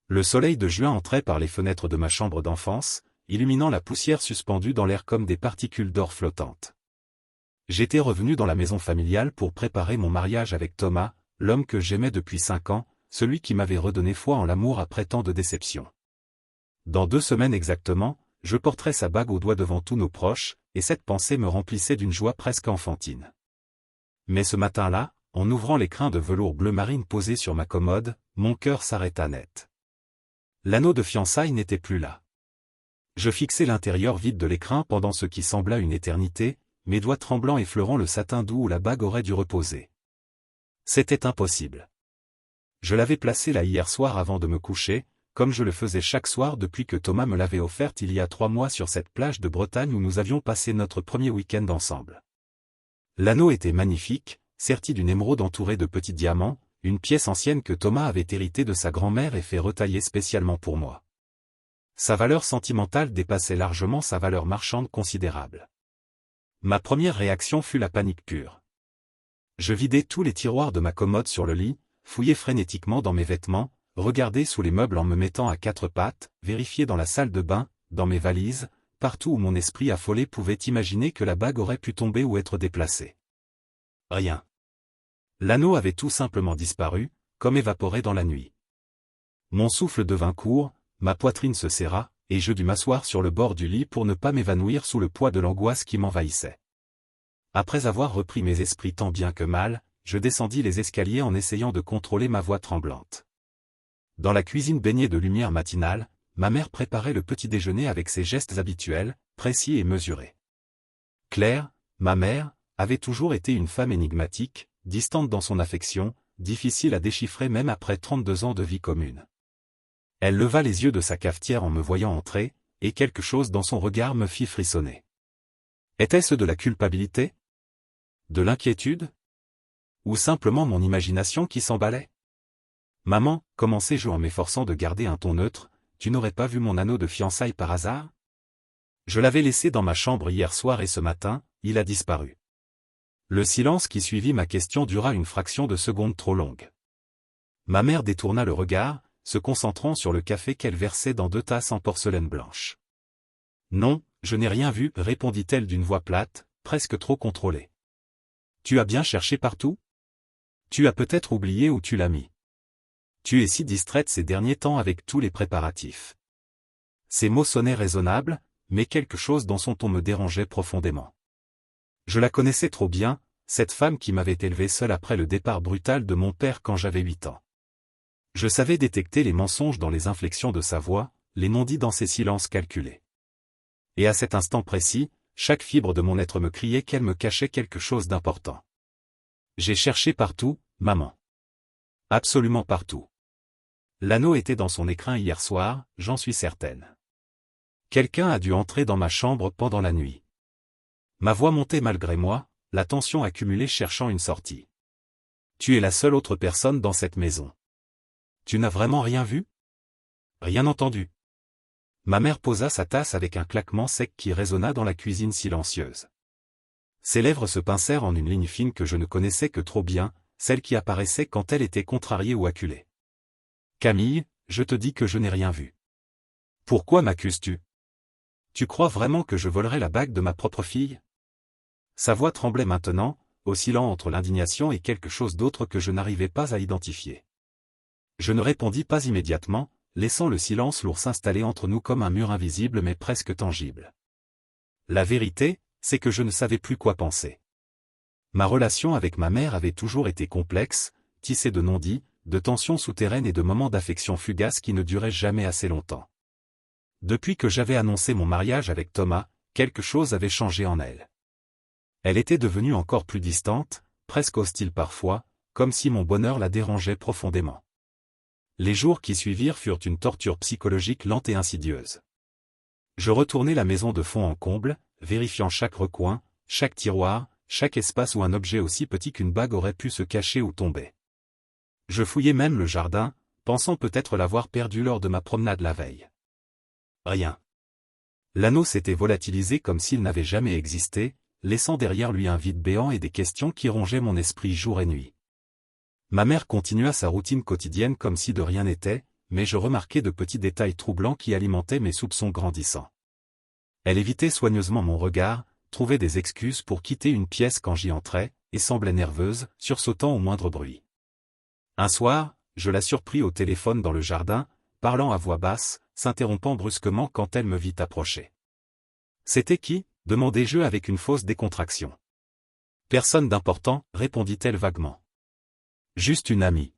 Le soleil de juin entrait par les fenêtres de ma chambre d'enfance, illuminant la poussière suspendue dans l'air comme des particules d'or flottantes. J'étais revenu dans la maison familiale pour préparer mon mariage avec Thomas, l'homme que j'aimais depuis 5 ans, celui qui m'avait redonné foi en l'amour après tant de déceptions. Dans 2 semaines exactement, je porterais sa bague au doigt devant tous nos proches, et cette pensée me remplissait d'une joie presque enfantine. Mais ce matin-là, en ouvrant l'écrin de velours bleu marine posé sur ma commode, mon cœur s'arrêta net. L'anneau de fiançailles n'était plus là. Je fixai l'intérieur vide de l'écrin pendant ce qui sembla une éternité, mes doigts tremblants effleurant le satin doux où la bague aurait dû reposer. C'était impossible. Je l'avais placée là hier soir avant de me coucher, comme je le faisais chaque soir depuis que Thomas me l'avait offerte il y a 3 mois sur cette plage de Bretagne où nous avions passé notre premier week-end ensemble. L'anneau était magnifique, serti d'une émeraude entourée de petits diamants, une pièce ancienne que Thomas avait héritée de sa grand-mère et fait retailler spécialement pour moi. Sa valeur sentimentale dépassait largement sa valeur marchande considérable. Ma première réaction fut la panique pure. Je vidai tous les tiroirs de ma commode sur le lit, fouillai frénétiquement dans mes vêtements, regardai sous les meubles en me mettant à 4 pattes, vérifiai dans la salle de bain, dans mes valises, partout où mon esprit affolé pouvait imaginer que la bague aurait pu tomber ou être déplacée. Rien. L'anneau avait tout simplement disparu, comme évaporé dans la nuit. Mon souffle devint court, ma poitrine se serra, et je dus m'asseoir sur le bord du lit pour ne pas m'évanouir sous le poids de l'angoisse qui m'envahissait. Après avoir repris mes esprits tant bien que mal, je descendis les escaliers en essayant de contrôler ma voix tremblante. Dans la cuisine baignée de lumière matinale, ma mère préparait le petit déjeuner avec ses gestes habituels, précis et mesurés. Claire, ma mère, avait toujours été une femme énigmatique, distante dans son affection, difficile à déchiffrer même après 32 ans de vie commune. Elle leva les yeux de sa cafetière en me voyant entrer, et quelque chose dans son regard me fit frissonner. Était-ce de la culpabilité? De l'inquiétude? Ou simplement mon imagination qui s'emballait? Maman, commençai-je en m'efforçant de garder un ton neutre, tu n'aurais pas vu mon anneau de fiançailles par hasard? Je l'avais laissé dans ma chambre hier soir et ce matin, il a disparu. Le silence qui suivit ma question dura une fraction de seconde trop longue. Ma mère détourna le regard, se concentrant sur le café qu'elle versait dans 2 tasses en porcelaine blanche. Non, je n'ai rien vu, répondit-elle d'une voix plate, presque trop contrôlée. Tu as bien cherché partout? Tu as peut-être oublié où tu l'as mis. Tu es si distraite ces derniers temps avec tous les préparatifs. Ces mots sonnaient raisonnables, mais quelque chose dans son ton me dérangeait profondément. Je la connaissais trop bien, cette femme qui m'avait élevé seule après le départ brutal de mon père quand j'avais 8 ans. Je savais détecter les mensonges dans les inflexions de sa voix, les non-dits dans ses silences calculés. Et à cet instant précis, chaque fibre de mon être me criait qu'elle me cachait quelque chose d'important. J'ai cherché partout, maman. Absolument partout. L'anneau était dans son écrin hier soir, j'en suis certaine. Quelqu'un a dû entrer dans ma chambre pendant la nuit. Ma voix montait malgré moi, la tension accumulée cherchant une sortie. Tu es la seule autre personne dans cette maison. Tu n'as vraiment rien vu? Rien entendu. Ma mère posa sa tasse avec un claquement sec qui résonna dans la cuisine silencieuse. Ses lèvres se pincèrent en une ligne fine que je ne connaissais que trop bien, celle qui apparaissait quand elle était contrariée ou acculée. Camille, je te dis que je n'ai rien vu. Pourquoi m'accuses-tu? Tu crois vraiment que je volerais la bague de ma propre fille? Sa voix tremblait maintenant, oscillant entre l'indignation et quelque chose d'autre que je n'arrivais pas à identifier. Je ne répondis pas immédiatement, laissant le silence lourd s'installer entre nous comme un mur invisible mais presque tangible. La vérité, c'est que je ne savais plus quoi penser. Ma relation avec ma mère avait toujours été complexe, tissée de non-dits, de tensions souterraines et de moments d'affection fugaces qui ne duraient jamais assez longtemps. Depuis que j'avais annoncé mon mariage avec Thomas, quelque chose avait changé en elle. Elle était devenue encore plus distante, presque hostile parfois, comme si mon bonheur la dérangeait profondément. Les jours qui suivirent furent une torture psychologique lente et insidieuse. Je retournai la maison de fond en comble, vérifiant chaque recoin, chaque tiroir, chaque espace où un objet aussi petit qu'une bague aurait pu se cacher ou tomber. Je fouillai même le jardin, pensant peut-être l'avoir perdu lors de ma promenade la veille. Rien. L'anneau s'était volatilisé comme s'il n'avait jamais existé, laissant derrière lui un vide béant et des questions qui rongeaient mon esprit jour et nuit. Ma mère continua sa routine quotidienne comme si de rien n'était, mais je remarquais de petits détails troublants qui alimentaient mes soupçons grandissants. Elle évitait soigneusement mon regard, trouvait des excuses pour quitter une pièce quand j'y entrais, et semblait nerveuse, sursautant au moindre bruit. Un soir, je la surpris au téléphone dans le jardin, parlant à voix basse, s'interrompant brusquement quand elle me vit approcher. « C'était qui » demandai-je avec une fausse décontraction. « Personne d'important » répondit-elle vaguement. « Juste une amie. »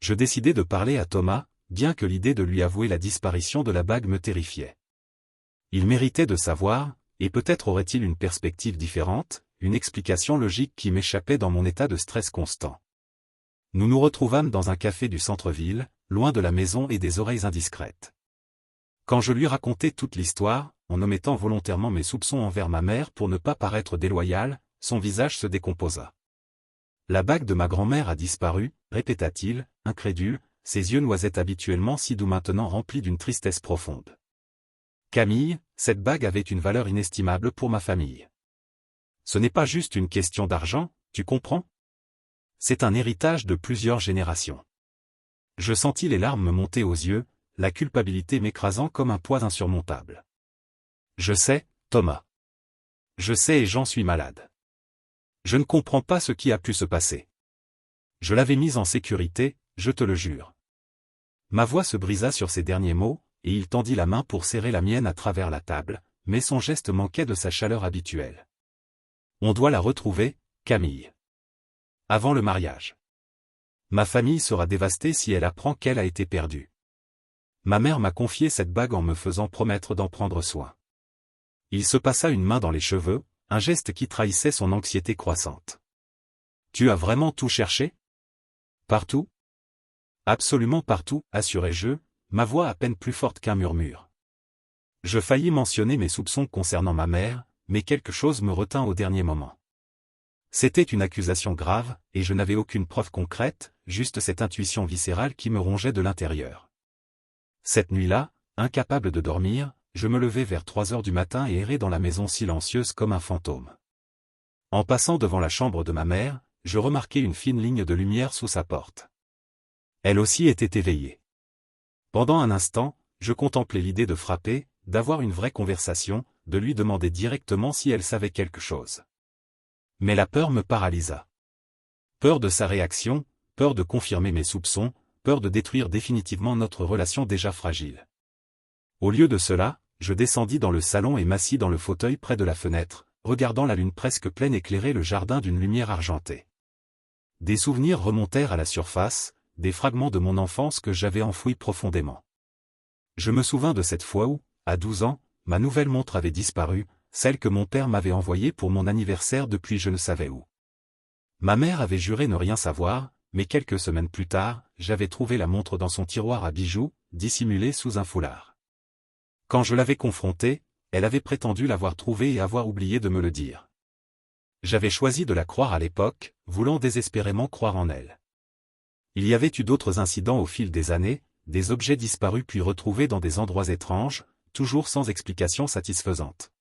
Je décidai de parler à Thomas, bien que l'idée de lui avouer la disparition de la bague me terrifiait. Il méritait de savoir, et peut-être aurait-il une perspective différente, une explication logique qui m'échappait dans mon état de stress constant. Nous nous retrouvâmes dans un café du centre-ville, loin de la maison et des oreilles indiscrètes. Quand je lui racontai toute l'histoire, en omettant volontairement mes soupçons envers ma mère pour ne pas paraître déloyal, son visage se décomposa. « La bague de ma grand-mère a disparu, répéta-t-il, incrédule, ses yeux noisaient habituellement si doux maintenant remplis d'une tristesse profonde. Camille, cette bague avait une valeur inestimable pour ma famille. Ce n'est pas juste une question d'argent, tu comprends? C'est un héritage de plusieurs générations. » Je sentis les larmes me monter aux yeux, la culpabilité m'écrasant comme un poids insurmontable. « Je sais, Thomas. Je sais et j'en suis malade. Je ne comprends pas ce qui a pu se passer. Je l'avais mise en sécurité, je te le jure. » Ma voix se brisa sur ces derniers mots, et il tendit la main pour serrer la mienne à travers la table, mais son geste manquait de sa chaleur habituelle. « On doit la retrouver, Camille. Avant le mariage. Ma famille sera dévastée si elle apprend qu'elle a été perdue. Ma mère m'a confié cette bague en me faisant promettre d'en prendre soin. » Il se passa une main dans les cheveux, un geste qui trahissait son anxiété croissante. « Tu as vraiment tout cherché? Partout? » « Absolument partout, assurai-je, ma voix à peine plus forte qu'un murmure. Je faillis mentionner mes soupçons concernant ma mère, mais quelque chose me retint au dernier moment. C'était une accusation grave, et je n'avais aucune preuve concrète, juste cette intuition viscérale qui me rongeait de l'intérieur. Cette nuit-là, incapable de dormir, je me levai vers 3 heures du matin et errai dans la maison silencieuse comme un fantôme. En passant devant la chambre de ma mère, je remarquai une fine ligne de lumière sous sa porte. Elle aussi était éveillée. Pendant un instant, je contemplais l'idée de frapper, d'avoir une vraie conversation, de lui demander directement si elle savait quelque chose. Mais la peur me paralysa. Peur de sa réaction, peur de confirmer mes soupçons, peur de détruire définitivement notre relation déjà fragile. Au lieu de cela, je descendis dans le salon et m'assis dans le fauteuil près de la fenêtre, regardant la lune presque pleine éclairer le jardin d'une lumière argentée. Des souvenirs remontèrent à la surface, des fragments de mon enfance que j'avais enfouis profondément. Je me souvins de cette fois où, à 12 ans, ma nouvelle montre avait disparu, celle que mon père m'avait envoyée pour mon anniversaire depuis je ne savais où. Ma mère avait juré ne rien savoir, mais quelques semaines plus tard, j'avais trouvé la montre dans son tiroir à bijoux, dissimulée sous un foulard. Quand je l'avais confrontée, elle avait prétendu l'avoir trouvée et avoir oublié de me le dire. J'avais choisi de la croire à l'époque, voulant désespérément croire en elle. Il y avait eu d'autres incidents au fil des années, des objets disparus puis retrouvés dans des endroits étranges, toujours sans explication satisfaisante.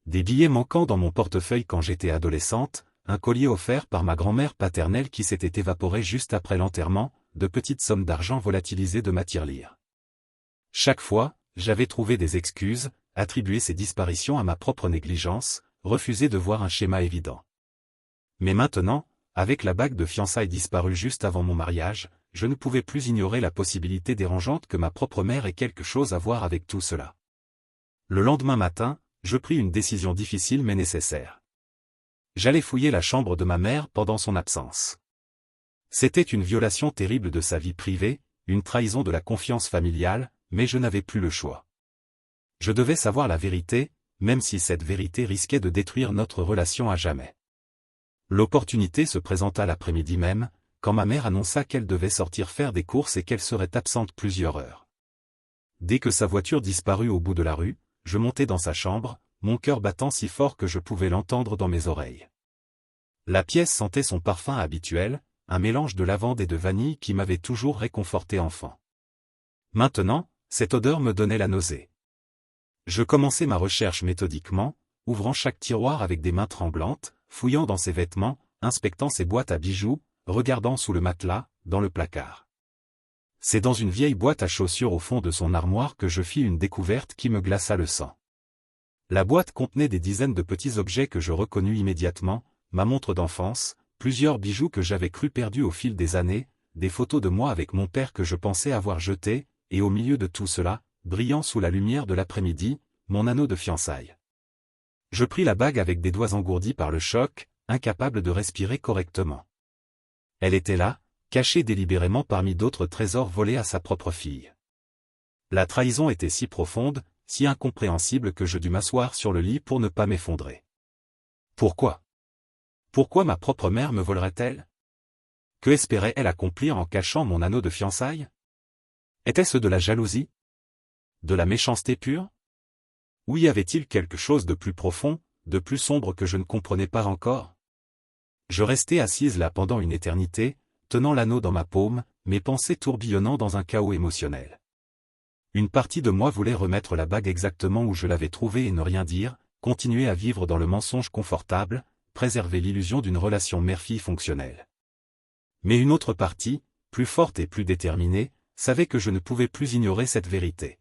Des billets manquants dans mon portefeuille quand j'étais adolescente, un collier offert par ma grand-mère paternelle qui s'était évaporé juste après l'enterrement, de petites sommes d'argent volatilisées de ma tirelire. Chaque fois, j'avais trouvé des excuses, attribué ces disparitions à ma propre négligence, refusé de voir un schéma évident. Mais maintenant, avec la bague de fiançailles disparue juste avant mon mariage, je ne pouvais plus ignorer la possibilité dérangeante que ma propre mère ait quelque chose à voir avec tout cela. Le lendemain matin, je pris une décision difficile mais nécessaire. J'allais fouiller la chambre de ma mère pendant son absence. C'était une violation terrible de sa vie privée, une trahison de la confiance familiale, mais je n'avais plus le choix. Je devais savoir la vérité, même si cette vérité risquait de détruire notre relation à jamais. L'opportunité se présenta l'après-midi même, quand ma mère annonça qu'elle devait sortir faire des courses et qu'elle serait absente plusieurs heures. Dès que sa voiture disparut au bout de la rue, je montai dans sa chambre, mon cœur battant si fort que je pouvais l'entendre dans mes oreilles. La pièce sentait son parfum habituel, un mélange de lavande et de vanille qui m'avait toujours réconforté enfant. Maintenant, cette odeur me donnait la nausée. Je commençai ma recherche méthodiquement, ouvrant chaque tiroir avec des mains tremblantes, fouillant dans ses vêtements, inspectant ses boîtes à bijoux, regardant sous le matelas, dans le placard. C'est dans une vieille boîte à chaussures au fond de son armoire que je fis une découverte qui me glaça le sang. La boîte contenait des dizaines de petits objets que je reconnus immédiatement, ma montre d'enfance, plusieurs bijoux que j'avais cru perdus au fil des années, des photos de moi avec mon père que je pensais avoir jetées, et au milieu de tout cela, brillant sous la lumière de l'après-midi, mon anneau de fiançailles. Je pris la bague avec des doigts engourdis par le choc, incapable de respirer correctement. Elle était là, cachée délibérément parmi d'autres trésors volés à sa propre fille. La trahison était si profonde, si incompréhensible que je dus m'asseoir sur le lit pour ne pas m'effondrer. Pourquoi? Pourquoi ma propre mère me volerait-elle? Que espérait-elle accomplir en cachant mon anneau de fiançailles? Était-ce de la jalousie? De la méchanceté pure? Ou y avait-il quelque chose de plus profond, de plus sombre que je ne comprenais pas encore? Je restai assise là pendant une éternité, tenant l'anneau dans ma paume, mes pensées tourbillonnant dans un chaos émotionnel. Une partie de moi voulait remettre la bague exactement où je l'avais trouvée et ne rien dire, continuer à vivre dans le mensonge confortable, préserver l'illusion d'une relation mère-fille fonctionnelle. Mais une autre partie, plus forte et plus déterminée, savait que je ne pouvais plus ignorer cette vérité.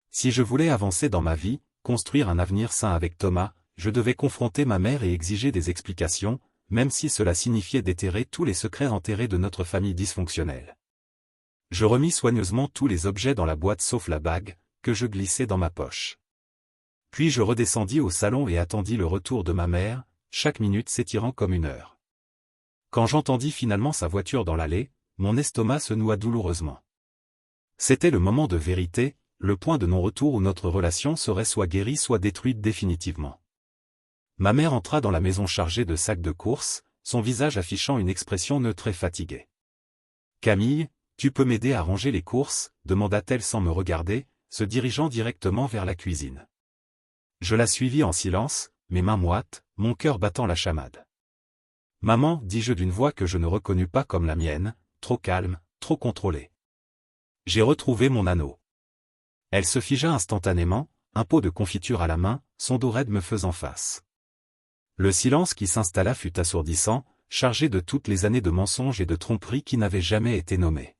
Si je voulais avancer dans ma vie, construire un avenir sain avec Thomas, je devais confronter ma mère et exiger des explications, même si cela signifiait déterrer tous les secrets enterrés de notre famille dysfonctionnelle. Je remis soigneusement tous les objets dans la boîte sauf la bague, que je glissai dans ma poche. Puis je redescendis au salon et attendis le retour de ma mère, chaque minute s'étirant comme une heure. Quand j'entendis finalement sa voiture dans l'allée, mon estomac se noua douloureusement. C'était le moment de vérité, le point de non-retour où notre relation serait soit guérie soit détruite définitivement. Ma mère entra dans la maison chargée de sacs de courses, son visage affichant une expression neutre et fatiguée. « Camille, tu peux m'aider à ranger les courses ?» demanda-t-elle sans me regarder, se dirigeant directement vers la cuisine. Je la suivis en silence, mes mains moites, mon cœur battant la chamade. « Maman, dis-je d'une voix que je ne reconnus pas comme la mienne, trop calme, trop contrôlée. J'ai retrouvé mon anneau. » Elle se figea instantanément, un pot de confiture à la main, son dos raide me faisant face. Le silence qui s'installa fut assourdissant, chargé de toutes les années de mensonges et de tromperies qui n'avaient jamais été nommées.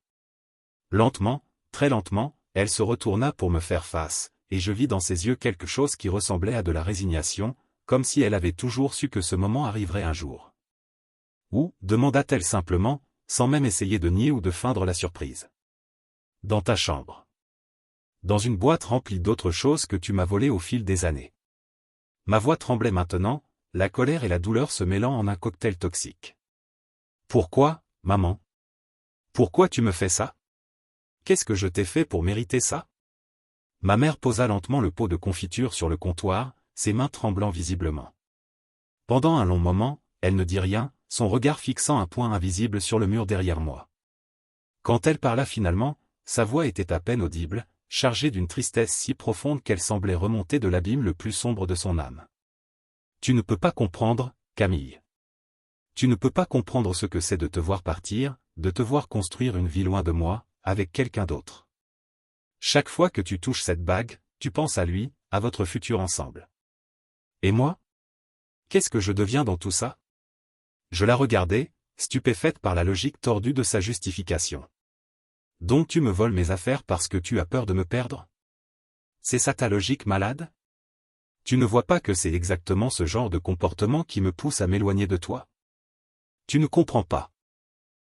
Lentement, très lentement, elle se retourna pour me faire face, et je vis dans ses yeux quelque chose qui ressemblait à de la résignation, comme si elle avait toujours su que ce moment arriverait un jour. « Où ?» demanda-t-elle simplement, sans même essayer de nier ou de feindre la surprise. « Dans ta chambre. Dans une boîte remplie d'autres choses que tu m'as volées au fil des années. » Ma voix tremblait maintenant, la colère et la douleur se mêlant en un cocktail toxique. « Pourquoi, maman? Pourquoi tu me fais ça? Qu'est-ce que je t'ai fait pour mériter ça ?» Ma mère posa lentement le pot de confiture sur le comptoir, ses mains tremblant visiblement. Pendant un long moment, elle ne dit rien, son regard fixant un point invisible sur le mur derrière moi. Quand elle parla finalement, sa voix était à peine audible, chargée d'une tristesse si profonde qu'elle semblait remonter de l'abîme le plus sombre de son âme. « Tu ne peux pas comprendre, Camille. Tu ne peux pas comprendre ce que c'est de te voir partir, de te voir construire une vie loin de moi, avec quelqu'un d'autre. Chaque fois que tu touches cette bague, tu penses à lui, à votre futur ensemble. Et moi? Qu'est-ce que je deviens dans tout ça? » Je la regardais, stupéfaite par la logique tordue de sa justification. « Donc tu me voles mes affaires parce que tu as peur de me perdre? C'est ça ta logique malade? Tu ne vois pas que c'est exactement ce genre de comportement qui me pousse à m'éloigner de toi? Tu ne comprends pas. »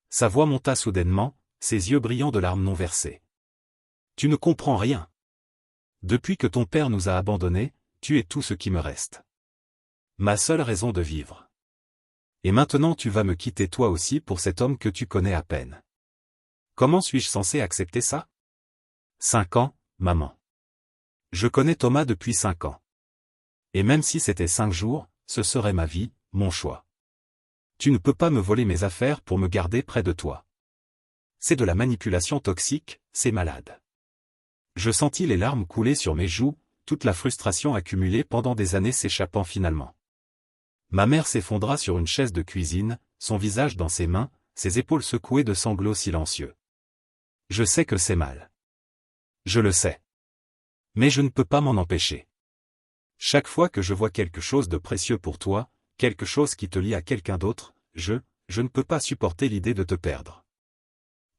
Sa voix monta soudainement, ses yeux brillants de larmes non versées. « Tu ne comprends rien. Depuis que ton père nous a abandonnés, tu es tout ce qui me reste. Ma seule raison de vivre. Et maintenant tu vas me quitter toi aussi pour cet homme que tu connais à peine. Comment suis-je censé accepter ça? 5 ans, maman. Je connais Thomas depuis 5 ans. Et même si c'était 5 jours, ce serait ma vie, mon choix. Tu ne peux pas me voler mes affaires pour me garder près de toi. C'est de la manipulation toxique, c'est malade. » Je sentis les larmes couler sur mes joues, toute la frustration accumulée pendant des années s'échappant finalement. Ma mère s'effondra sur une chaise de cuisine, son visage dans ses mains, ses épaules secouées de sanglots silencieux. « Je sais que c'est mal. Je le sais. Mais je ne peux pas m'en empêcher. Chaque fois que je vois quelque chose de précieux pour toi, quelque chose qui te lie à quelqu'un d'autre, je ne peux pas supporter l'idée de te perdre.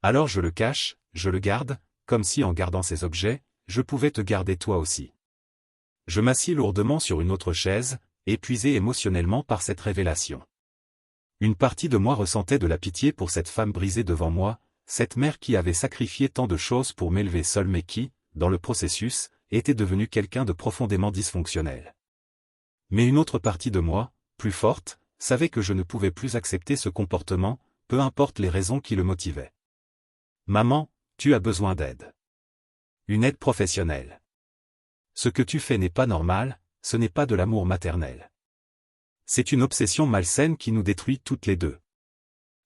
Alors je le cache, je le garde, comme si en gardant ces objets, je pouvais te garder toi aussi. Je m'assis lourdement sur une autre chaise, épuisé émotionnellement par cette révélation. Une partie de moi ressentait de la pitié pour cette femme brisée devant moi, cette mère qui avait sacrifié tant de choses pour m'élever seule mais qui, dans le processus, était devenue quelqu'un de profondément dysfonctionnel. Mais une autre partie de moi, plus forte, savait que je ne pouvais plus accepter ce comportement, peu importe les raisons qui le motivaient. Maman, tu as besoin d'aide. Une aide professionnelle. Ce que tu fais n'est pas normal, ce n'est pas de l'amour maternel. C'est une obsession malsaine qui nous détruit toutes les deux.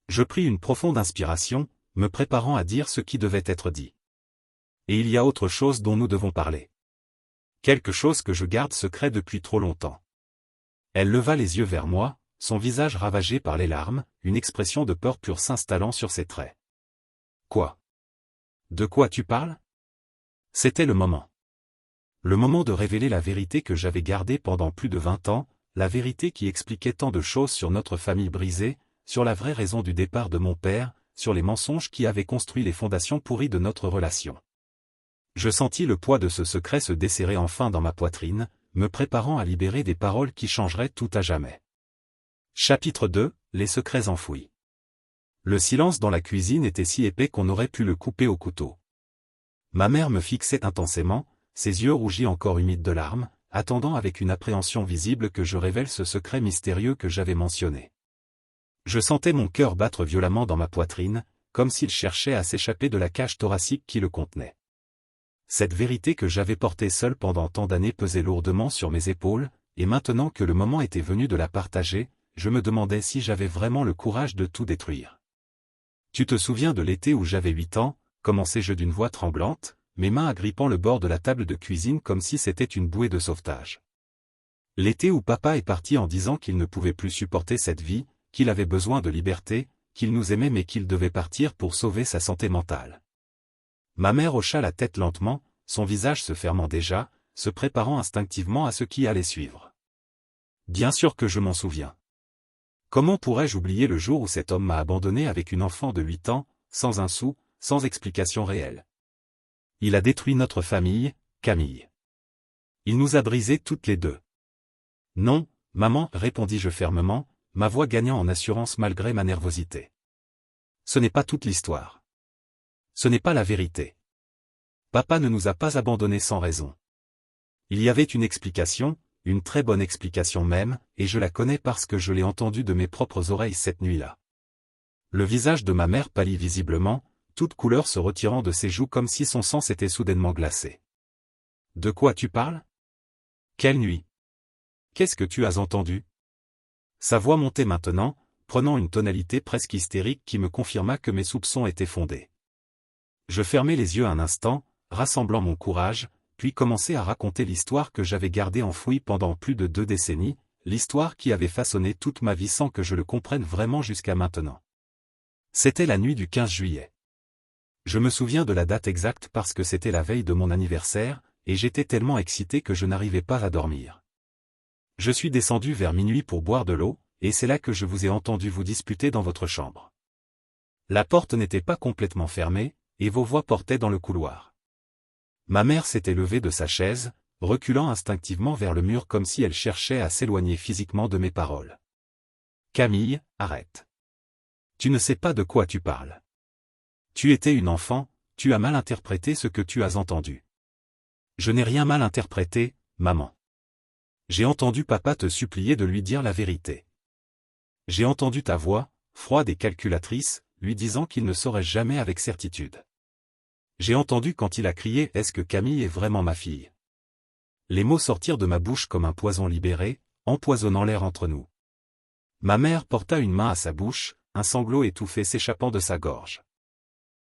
Je pris une profonde inspiration, me préparant à dire ce qui devait être dit. Et il y a autre chose dont nous devons parler. Quelque chose que je garde secret depuis trop longtemps. Elle leva les yeux vers moi, son visage ravagé par les larmes, une expression de peur pure s'installant sur ses traits. Quoi? De quoi tu parles? C'était le moment. Le moment de révéler la vérité que j'avais gardée pendant plus de 20 ans, la vérité qui expliquait tant de choses sur notre famille brisée, sur la vraie raison du départ de mon père, sur les mensonges qui avaient construit les fondations pourries de notre relation. Je sentis le poids de ce secret se desserrer enfin dans ma poitrine, me préparant à libérer des paroles qui changeraient tout à jamais. Chapitre 2, les secrets enfouis. Le silence dans la cuisine était si épais qu'on aurait pu le couper au couteau. Ma mère me fixait intensément, ses yeux rougis encore humides de larmes, attendant avec une appréhension visible que je révèle ce secret mystérieux que j'avais mentionné. Je sentais mon cœur battre violemment dans ma poitrine, comme s'il cherchait à s'échapper de la cage thoracique qui le contenait. Cette vérité que j'avais portée seule pendant tant d'années pesait lourdement sur mes épaules, et maintenant que le moment était venu de la partager, je me demandais si j'avais vraiment le courage de tout détruire. Tu te souviens de l'été où j'avais 8 ans, commençai-je d'une voix tremblante, mes mains agrippant le bord de la table de cuisine comme si c'était une bouée de sauvetage. L'été où papa est parti en disant qu'il ne pouvait plus supporter cette vie, qu'il avait besoin de liberté, qu'il nous aimait mais qu'il devait partir pour sauver sa santé mentale. Ma mère hocha la tête lentement, son visage se fermant déjà, se préparant instinctivement à ce qui allait suivre. Bien sûr que je m'en souviens. Comment pourrais-je oublier le jour où cet homme m'a abandonné avec une enfant de 8 ans, sans un sou, sans explication réelle? Il a détruit notre famille, Camille. Il nous a brisés toutes les deux. Non, maman, répondis-je fermement, ma voix gagnant en assurance malgré ma nervosité. Ce n'est pas toute l'histoire. Ce n'est pas la vérité. Papa ne nous a pas abandonnés sans raison. Il y avait une explication, une très bonne explication même, et je la connais parce que je l'ai entendue de mes propres oreilles cette nuit-là. Le visage de ma mère pâlit visiblement, toute couleur se retirant de ses joues comme si son sang s'était soudainement glacé. De quoi tu parles? Quelle nuit? Qu'est-ce que tu as entendu? Sa voix montait maintenant, prenant une tonalité presque hystérique qui me confirma que mes soupçons étaient fondés. Je fermai les yeux un instant, rassemblant mon courage, puis commençai à raconter l'histoire que j'avais gardée enfouie pendant plus de 2 décennies, l'histoire qui avait façonné toute ma vie sans que je le comprenne vraiment jusqu'à maintenant. C'était la nuit du 15 juillet. Je me souviens de la date exacte parce que c'était la veille de mon anniversaire, et j'étais tellement excité que je n'arrivais pas à dormir. Je suis descendu vers minuit pour boire de l'eau, et c'est là que je vous ai entendu vous disputer dans votre chambre. La porte n'était pas complètement fermée, et vos voix portaient dans le couloir. Ma mère s'était levée de sa chaise, reculant instinctivement vers le mur comme si elle cherchait à s'éloigner physiquement de mes paroles. Camille, arrête. Tu ne sais pas de quoi tu parles. Tu étais une enfant, tu as mal interprété ce que tu as entendu. Je n'ai rien mal interprété, maman. J'ai entendu papa te supplier de lui dire la vérité. J'ai entendu ta voix, froide et calculatrice, lui disant qu'il ne saurait jamais avec certitude. J'ai entendu quand il a crié « Est-ce que Camille est vraiment ma fille ?» Les mots sortirent de ma bouche comme un poison libéré, empoisonnant l'air entre nous. Ma mère porta une main à sa bouche, un sanglot étouffé s'échappant de sa gorge.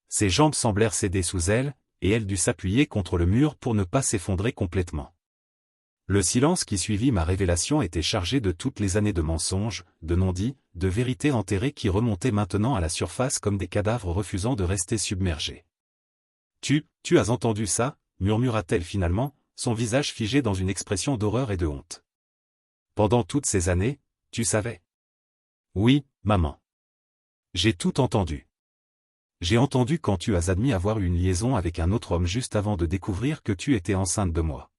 Ses jambes semblèrent céder sous elle, et elle dut s'appuyer contre le mur pour ne pas s'effondrer complètement. Le silence qui suivit ma révélation était chargé de toutes les années de mensonges, de non-dits, de vérités enterrées qui remontaient maintenant à la surface comme des cadavres refusant de rester submergés. Tu as entendu ça, murmura-t-elle finalement, son visage figé dans une expression d'horreur et de honte. Pendant toutes ces années, tu savais? Oui, maman. J'ai tout entendu. J'ai entendu quand tu as admis avoir eu une liaison avec un autre homme juste avant de découvrir que tu étais enceinte de moi.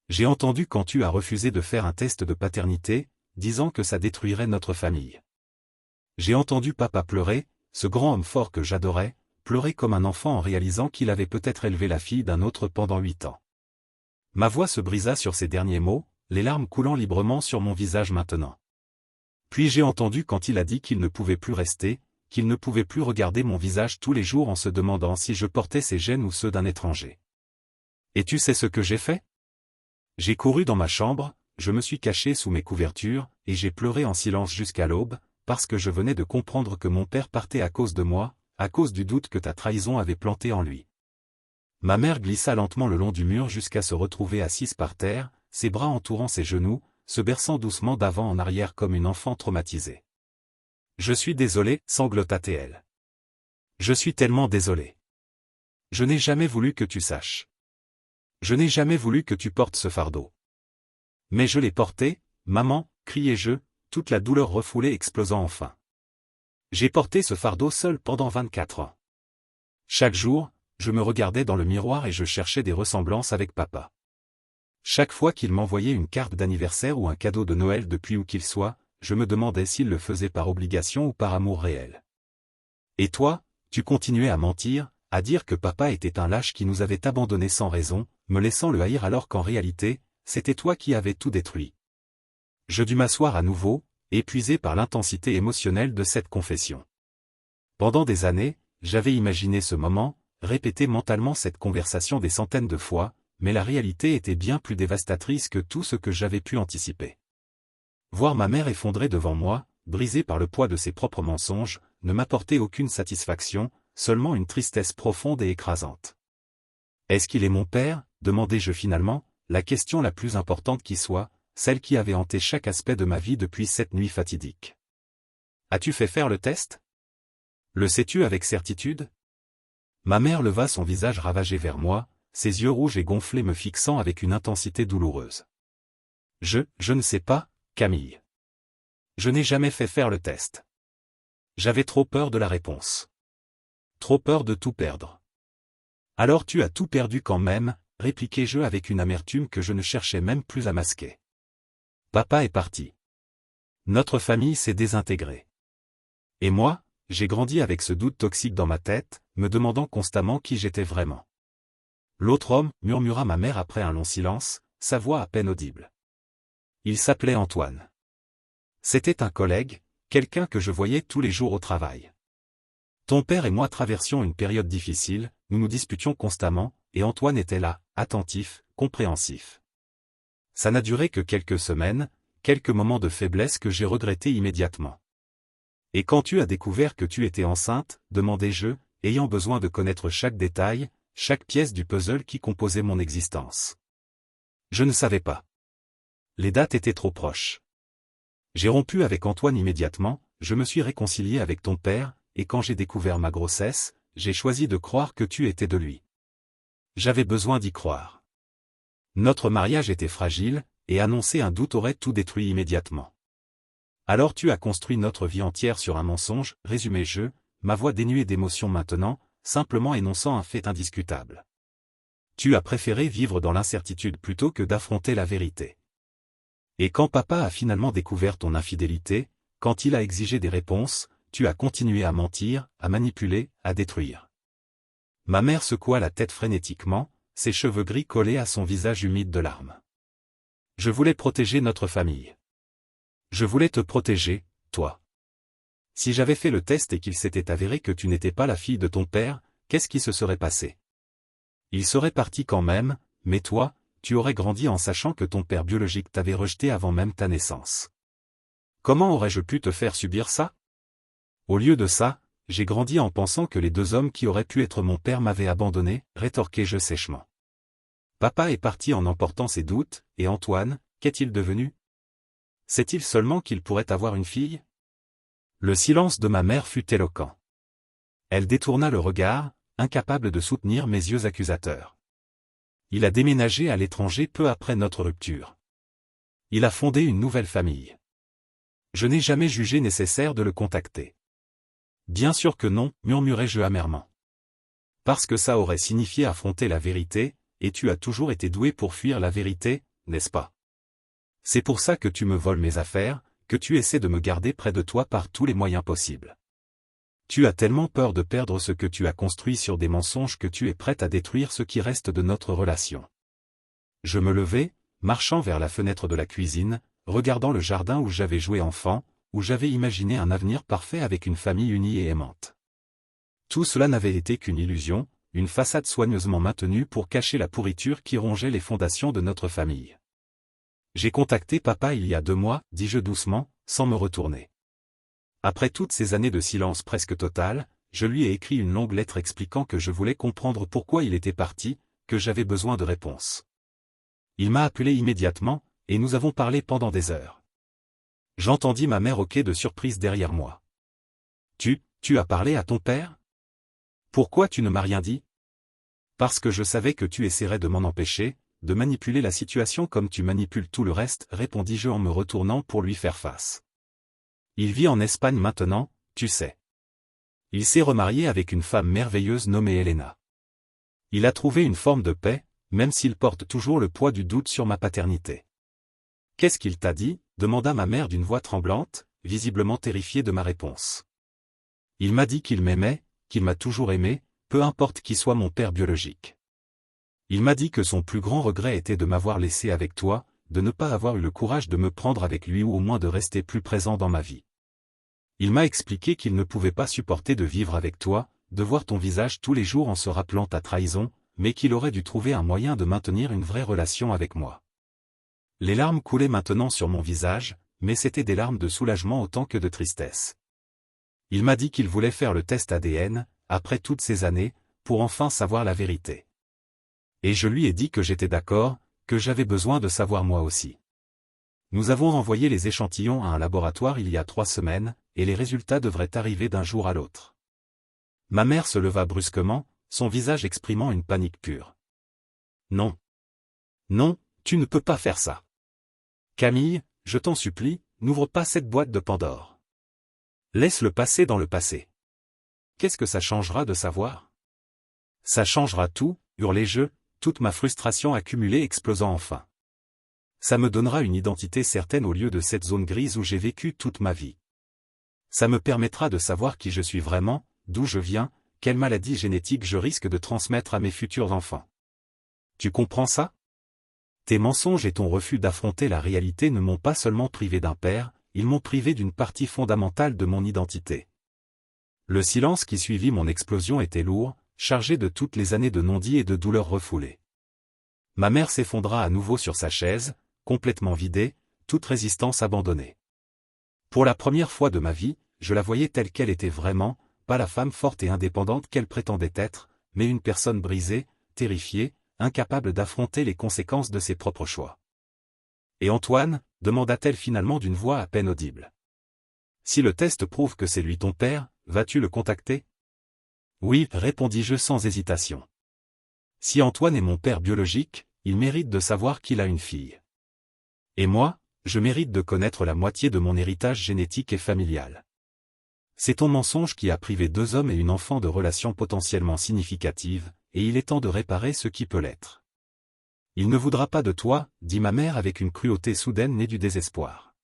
J'ai entendu quand tu as refusé de faire un test de paternité, disant que ça détruirait notre famille. J'ai entendu papa pleurer, ce grand homme fort que j'adorais, pleurer comme un enfant en réalisant qu'il avait peut-être élevé la fille d'un autre pendant 8 ans. Ma voix se brisa sur ces derniers mots, les larmes coulant librement sur mon visage maintenant. Puis j'ai entendu quand il a dit qu'il ne pouvait plus rester, qu'il ne pouvait plus regarder mon visage tous les jours en se demandant si je portais ses gènes ou ceux d'un étranger. Et tu sais ce que j'ai fait? J'ai couru dans ma chambre, je me suis caché sous mes couvertures, et j'ai pleuré en silence jusqu'à l'aube, parce que je venais de comprendre que mon père partait à cause de moi, à cause du doute que ta trahison avait planté en lui. Ma mère glissa lentement le long du mur jusqu'à se retrouver assise par terre, ses bras entourant ses genoux, se berçant doucement d'avant en arrière comme une enfant traumatisée. « Je suis désolée, sanglota-t-elle. Je suis tellement désolée. Je n'ai jamais voulu que tu saches. Je n'ai jamais voulu que tu portes ce fardeau. Mais je l'ai porté, maman, criai-je, toute la douleur refoulée explosant enfin. J'ai porté ce fardeau seul pendant 24 ans. Chaque jour, je me regardais dans le miroir et je cherchais des ressemblances avec papa. Chaque fois qu'il m'envoyait une carte d'anniversaire ou un cadeau de Noël depuis où qu'il soit, je me demandais s'il le faisait par obligation ou par amour réel. Et toi, tu continuais à mentir, à dire que papa était un lâche qui nous avait abandonnés sans raison, me laissant le haïr alors qu'en réalité, c'était toi qui avais tout détruit. Je dus m'asseoir à nouveau, épuisé par l'intensité émotionnelle de cette confession. Pendant des années, j'avais imaginé ce moment, répété mentalement cette conversation des centaines de fois, mais la réalité était bien plus dévastatrice que tout ce que j'avais pu anticiper. Voir ma mère effondrée devant moi, brisée par le poids de ses propres mensonges, ne m'apportait aucune satisfaction, seulement une tristesse profonde et écrasante. « Est-ce qu'il est mon père ?» demandai-je finalement, la question la plus importante qui soit, celle qui avait hanté chaque aspect de ma vie depuis cette nuit fatidique. « As-tu fait faire le test? Le sais-tu avec certitude ?» Ma mère leva son visage ravagé vers moi, ses yeux rouges et gonflés me fixant avec une intensité douloureuse. « Je ne sais pas, Camille. Je n'ai jamais fait faire le test. J'avais trop peur de la réponse. Trop peur de tout perdre. »« Alors tu as tout perdu quand même, » répliquai-je avec une amertume que je ne cherchais même plus à masquer. Papa est parti. Notre famille s'est désintégrée. Et moi, j'ai grandi avec ce doute toxique dans ma tête, me demandant constamment qui j'étais vraiment. L'autre homme, murmura ma mère après un long silence, sa voix à peine audible. Il s'appelait Antoine. C'était un collègue, quelqu'un que je voyais tous les jours au travail. Ton père et moi traversions une période difficile, nous nous disputions constamment, et Antoine était là, attentif, compréhensif. Ça n'a duré que quelques semaines, quelques moments de faiblesse que j'ai regrettés immédiatement. Et quand tu as découvert que tu étais enceinte, demandai-je, ayant besoin de connaître chaque détail, chaque pièce du puzzle qui composait mon existence. Je ne savais pas. Les dates étaient trop proches. J'ai rompu avec Antoine immédiatement, je me suis réconcilié avec ton père, et quand j'ai découvert ma grossesse, j'ai choisi de croire que tu étais de lui. J'avais besoin d'y croire. Notre mariage était fragile, et annoncer un doute aurait tout détruit immédiatement. Alors tu as construit notre vie entière sur un mensonge, résumai-je, ma voix dénuée d'émotion maintenant, simplement énonçant un fait indiscutable. Tu as préféré vivre dans l'incertitude plutôt que d'affronter la vérité. Et quand papa a finalement découvert ton infidélité, quand il a exigé des réponses, tu as continué à mentir, à manipuler, à détruire. Ma mère secoua la tête frénétiquement, ses cheveux gris collés à son visage humide de larmes. Je voulais protéger notre famille. Je voulais te protéger, toi. Si j'avais fait le test et qu'il s'était avéré que tu n'étais pas la fille de ton père, qu'est-ce qui se serait passé? Il serait parti quand même, mais toi, tu aurais grandi en sachant que ton père biologique t'avait rejeté avant même ta naissance. Comment aurais-je pu te faire subir ça? Au lieu de ça, j'ai grandi en pensant que les deux hommes qui auraient pu être mon père m'avaient abandonné, rétorquai-je sèchement. Papa est parti en emportant ses doutes, et Antoine, qu'est-il devenu? Sait-il seulement qu'il pourrait avoir une fille? Le silence de ma mère fut éloquent. Elle détourna le regard, incapable de soutenir mes yeux accusateurs. Il a déménagé à l'étranger peu après notre rupture. Il a fondé une nouvelle famille. Je n'ai jamais jugé nécessaire de le contacter. Bien sûr que non, murmurai-je amèrement. Parce que ça aurait signifié affronter la vérité, et tu as toujours été doué pour fuir la vérité, n'est-ce pas? C'est pour ça que tu me voles mes affaires, que tu essaies de me garder près de toi par tous les moyens possibles. Tu as tellement peur de perdre ce que tu as construit sur des mensonges que tu es prête à détruire ce qui reste de notre relation. Je me levai, marchant vers la fenêtre de la cuisine, regardant le jardin où j'avais joué enfant, où j'avais imaginé un avenir parfait avec une famille unie et aimante. Tout cela n'avait été qu'une illusion, une façade soigneusement maintenue pour cacher la pourriture qui rongeait les fondations de notre famille. J'ai contacté papa il y a 2 mois, dis-je doucement, sans me retourner. Après toutes ces années de silence presque total, je lui ai écrit une longue lettre expliquant que je voulais comprendre pourquoi il était parti, que j'avais besoin de réponses. Il m'a appelé immédiatement, et nous avons parlé pendant des heures. J'entendis ma mère hoquer de surprise derrière moi. Tu as parlé à ton père? Pourquoi tu ne m'as rien dit? Parce que je savais que tu essaierais de m'en empêcher, de manipuler la situation comme tu manipules tout le reste, répondis-je en me retournant pour lui faire face. Il vit en Espagne maintenant, tu sais. Il s'est remarié avec une femme merveilleuse nommée Elena. Il a trouvé une forme de paix, même s'il porte toujours le poids du doute sur ma paternité. Qu'est-ce qu'il t'a dit? Demanda ma mère d'une voix tremblante, visiblement terrifiée de ma réponse. Il m'a dit qu'il m'aimait, qu'il m'a toujours aimé, peu importe qui soit mon père biologique. Il m'a dit que son plus grand regret était de m'avoir laissé avec toi, de ne pas avoir eu le courage de me prendre avec lui ou au moins de rester plus présent dans ma vie. Il m'a expliqué qu'il ne pouvait pas supporter de vivre avec toi, de voir ton visage tous les jours en se rappelant ta trahison, mais qu'il aurait dû trouver un moyen de maintenir une vraie relation avec moi. Les larmes coulaient maintenant sur mon visage, mais c'étaient des larmes de soulagement autant que de tristesse. Il m'a dit qu'il voulait faire le test ADN, après toutes ces années, pour enfin savoir la vérité. Et je lui ai dit que j'étais d'accord, que j'avais besoin de savoir moi aussi. Nous avons envoyé les échantillons à un laboratoire il y a 3 semaines, et les résultats devraient arriver d'un jour à l'autre. Ma mère se leva brusquement, son visage exprimant une panique pure. Non. Non, tu ne peux pas faire ça. Camille, je t'en supplie, n'ouvre pas cette boîte de Pandore. Laisse le passé dans le passé. Qu'est-ce que ça changera de savoir? Ça changera tout, hurlai-je, toute ma frustration accumulée explosant enfin. Ça me donnera une identité certaine au lieu de cette zone grise où j'ai vécu toute ma vie. Ça me permettra de savoir qui je suis vraiment, d'où je viens, quelle maladie génétique je risque de transmettre à mes futurs enfants. Tu comprends ça? Tes mensonges et ton refus d'affronter la réalité ne m'ont pas seulement privé d'un père, ils m'ont privé d'une partie fondamentale de mon identité. Le silence qui suivit mon explosion était lourd, chargé de toutes les années de non-dits et de douleurs refoulées. Ma mère s'effondra à nouveau sur sa chaise, complètement vidée, toute résistance abandonnée. Pour la première fois de ma vie, je la voyais telle qu'elle était vraiment, pas la femme forte et indépendante qu'elle prétendait être, mais une personne brisée, terrifiée, incapable d'affronter les conséquences de ses propres choix. « Et Antoine ?» demanda-t-elle finalement d'une voix à peine audible. « Si le test prouve que c'est lui ton père, vas-tu le contacter ?» « Oui, répondis-je sans hésitation. Si Antoine est mon père biologique, il mérite de savoir qu'il a une fille. Et moi, je mérite de connaître la moitié de mon héritage génétique et familial. C'est ton mensonge qui a privé 2 hommes et une enfant de relations potentiellement significatives, et il est temps de réparer ce qui peut l'être. Il ne voudra pas de toi, dit ma mère avec une cruauté soudaine née du désespoir.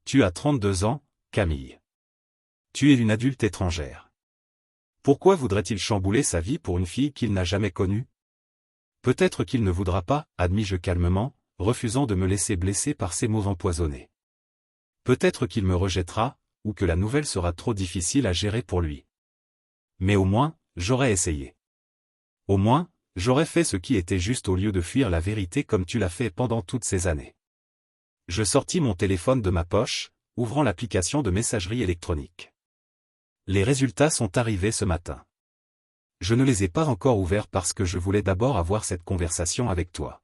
Tu as 32 ans, Camille. Tu es une adulte étrangère. Pourquoi voudrait-il chambouler sa vie pour une fille qu'il n'a jamais connue? Peut-être qu'il ne voudra pas, admis-je calmement, refusant de me laisser blesser par ces mots empoisonnés. Peut-être qu'il me rejettera, ou que la nouvelle sera trop difficile à gérer pour lui. Mais au moins, j'aurais essayé. Au moins, j'aurais fait ce qui était juste au lieu de fuir la vérité comme tu l'as fait pendant toutes ces années. Je sortis mon téléphone de ma poche, ouvrant l'application de messagerie électronique. Les résultats sont arrivés ce matin. Je ne les ai pas encore ouverts parce que je voulais d'abord avoir cette conversation avec toi.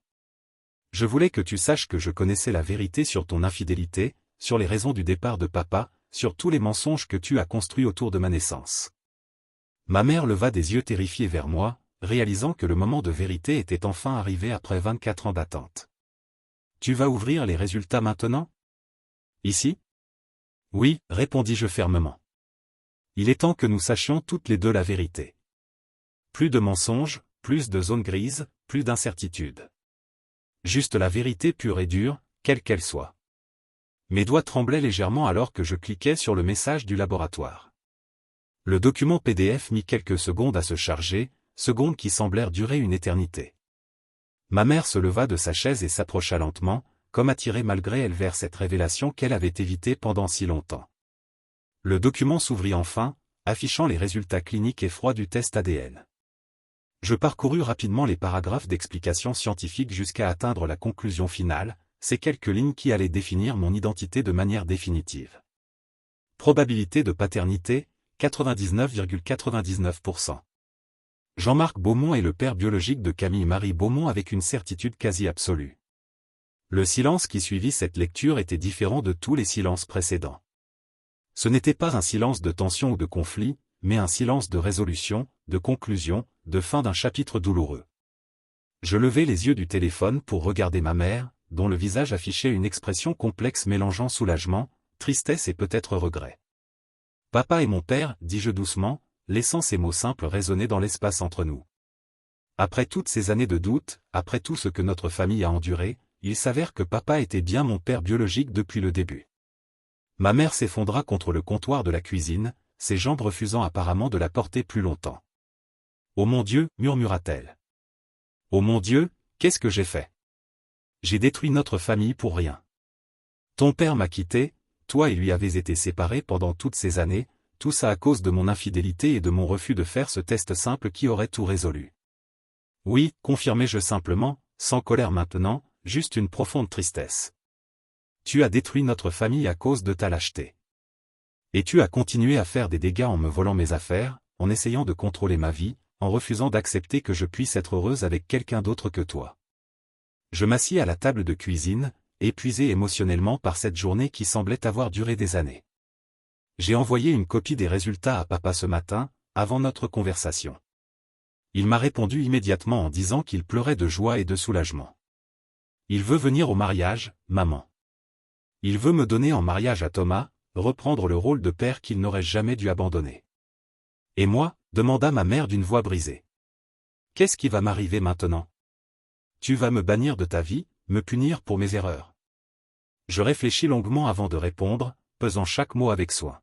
Je voulais que tu saches que je connaissais la vérité sur ton infidélité, sur les raisons du départ de papa, sur tous les mensonges que tu as construits autour de ma naissance. Ma mère leva des yeux terrifiés vers moi, réalisant que le moment de vérité était enfin arrivé après 24 ans d'attente. Tu vas ouvrir les résultats maintenant? Ici? Oui, répondis-je fermement. Il est temps que nous sachions toutes les deux la vérité. Plus de mensonges, plus de zones grises, plus d'incertitudes. Juste la vérité pure et dure, quelle qu'elle soit. Mes doigts tremblaient légèrement alors que je cliquais sur le message du laboratoire. Le document PDF mit quelques secondes à se charger, secondes qui semblèrent durer une éternité. Ma mère se leva de sa chaise et s'approcha lentement, comme attirée malgré elle vers cette révélation qu'elle avait évitée pendant si longtemps. Le document s'ouvrit enfin, affichant les résultats cliniques et froids du test ADN. Je parcourus rapidement les paragraphes d'explications scientifiques jusqu'à atteindre la conclusion finale, ces quelques lignes qui allaient définir mon identité de manière définitive. Probabilité de paternité, 99,99%. Jean-Marc Beaumont est le père biologique de Camille-Marie Beaumont avec une certitude quasi absolue. Le silence qui suivit cette lecture était différent de tous les silences précédents. Ce n'était pas un silence de tension ou de conflit, mais un silence de résolution, de conclusion, de fin d'un chapitre douloureux. Je levai les yeux du téléphone pour regarder ma mère, dont le visage affichait une expression complexe mélangeant soulagement, tristesse et peut-être regret. « Papa et mon père », dis-je doucement, laissant ces mots simples résonner dans l'espace entre nous. Après toutes ces années de doute, après tout ce que notre famille a enduré, il s'avère que papa était bien mon père biologique depuis le début. Ma mère s'effondra contre le comptoir de la cuisine, ses jambes refusant apparemment de la porter plus longtemps. « Oh mon Dieu » murmura-t-elle. « Oh mon Dieu, qu'est-ce que j'ai fait? J'ai détruit notre famille pour rien. Ton père m'a quitté, toi et lui avez été séparés pendant toutes ces années, tout ça à cause de mon infidélité et de mon refus de faire ce test simple qui aurait tout résolu. » Oui, confirmai-je simplement, sans colère maintenant, juste une profonde tristesse. Tu as détruit notre famille à cause de ta lâcheté. Et tu as continué à faire des dégâts en me volant mes affaires, en essayant de contrôler ma vie, en refusant d'accepter que je puisse être heureuse avec quelqu'un d'autre que toi. Je m'assis à la table de cuisine, épuisé émotionnellement par cette journée qui semblait avoir duré des années. J'ai envoyé une copie des résultats à papa ce matin, avant notre conversation. Il m'a répondu immédiatement en disant qu'il pleurait de joie et de soulagement. Il veut venir au mariage, maman. Il veut me donner en mariage à Thomas, reprendre le rôle de père qu'il n'aurait jamais dû abandonner. Et moi, demanda ma mère d'une voix brisée. Qu'est-ce qui va m'arriver maintenant? Tu vas me bannir de ta vie, me punir pour mes erreurs. Je réfléchis longuement avant de répondre, pesant chaque mot avec soin.